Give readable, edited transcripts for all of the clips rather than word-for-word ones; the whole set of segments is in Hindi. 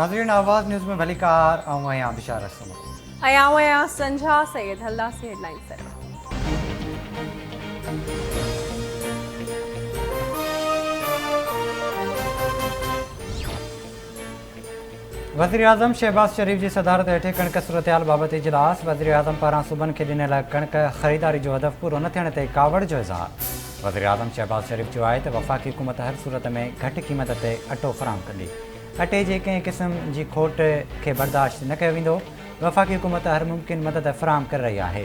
नाज़रीन आवाज़ न्यूज़ में भलीकार आऊं बिशार संझा सैयद हल्ला से हेडलाइन सर। वज़ीर आज़म शहबाज शरीफ की सदारत हेठि कणक सूरत-हाल बाबति इजलास। वज़ीर आज़म पारां सूबनि खे ॾिनल कणक ख़रीदारी जो हदफ़ पूरो न थियण ते कावड़ जो इज़हार। वज़ीर आज़म शहबाज शरीफ चयो आहे त वफ़ाक़ी हुकूमत हर सूरत में घटि क़ीमत ते अटो फ़राहम कंदी। अटे जे कंहिं क़िस्म जी खोट खे बर्दाश्त न कयो वेंदो। वफ़ाक़ी हुकूमत हर मुमकिन मदद फ़राहम करे रही आहे।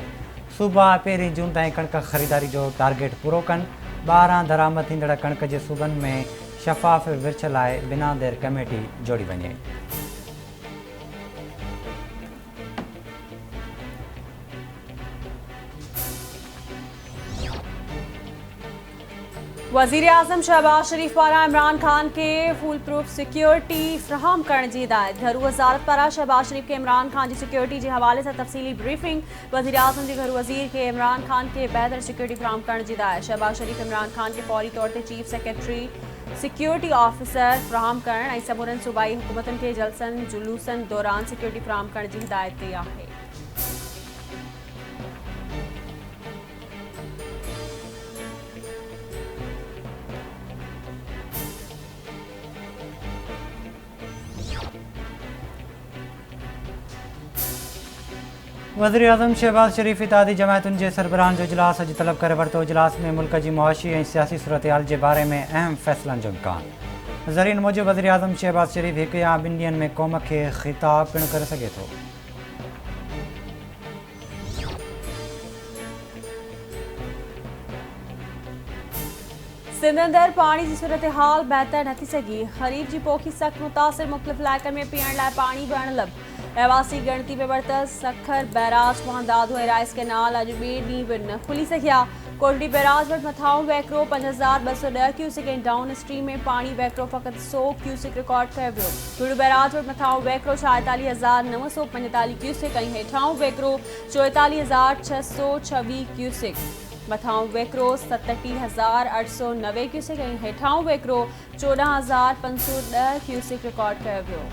सूबा 1 जून ताईं कणक ख़रीदारी जो टारगेट पूरो कनि। 12 दरामद थींदड़ कणक जे सूबनि में शफ़ाफ़ विर्छ लाइ बिना देर कमेटी जोड़ी वञे। वज़ीर आज़म शहबाज शरीफ पारां इमरान खान के फुल प्रूफ सिक्योरिटी फ्राहम करण जी हिदायत। घरू वज़ारत पारां शहबाज शरीफ के इमरान खान की सिक्योरिटी के हवाले से तफ़सीली ब्रीफिंग। वज़ीर आज़म के घरू वज़ीर के इमरान खान के बेहतर सिक्योरिटी फ्राहम करण जी हिदायत। शहबाज शरीफ इमरान खान के फौरी तौर पर चीफ सेक्रेटरी सिक्योरिटी ऑफिसर फ्राहम करण ऐं समूरनि सूबाई हुकूमतनि के जलसनि जुलूसनि दौरान सिक्योरिटी फ्राहम करण जी हिदायत कई आहे। वज़ीर आज़म शहबाज शरीफ इत्तेहादी जमायतुनि जे सरबराहनि जो इजलास अॼु तलब करे वरितो। इजलास में मुल्क जी मुआशी ऐं सियासी सूरत-हाल जे बारे में अहम फ़ैसिलनि जो इम्कान। ज़रीअनि मूजिबि वज़ीर आज़म शहबाज शरीफ 1 या 2 ॾींहनि में क़ौम खे ख़िताब पिणु करे सघे थो। सिंध अंदरि पाणी जी सूरत हाल बहितर न थी सघी। ख़रीफ जी पोखी सख़्त मुतासिर मुख़्तलिफ़ इलाइक़नि में पीअण लाइ पाणी बि अणलब। रहवासी गिणती में बरतस सखर बैराज मोहनदादो ऐं राइस कैनाल अॼु ॿिए ॾींहुं बि न खुली सघिया। कोटड़ी बैराज वटि मथाऊं वहिकिरो 5210 क्यूसिक ऐं डाउन स्ट्रीम में पाणी वहिकिरो फ़क़ति 100 क्यूसिक रिकॉर्ड कयो वियो। गुड़ू बैराज वटि मथाऊं वहिकिरो 44945 क्यूसिक ऐं हेठाऊं वहिकिरो 44626 क्यूसिक। मथाऊं वहिकिरो 67890 क्यूसिक ऐं हेठाऊं वहिकिरो 14510 क्यूसिक रिकॉर्ड कयो वियो।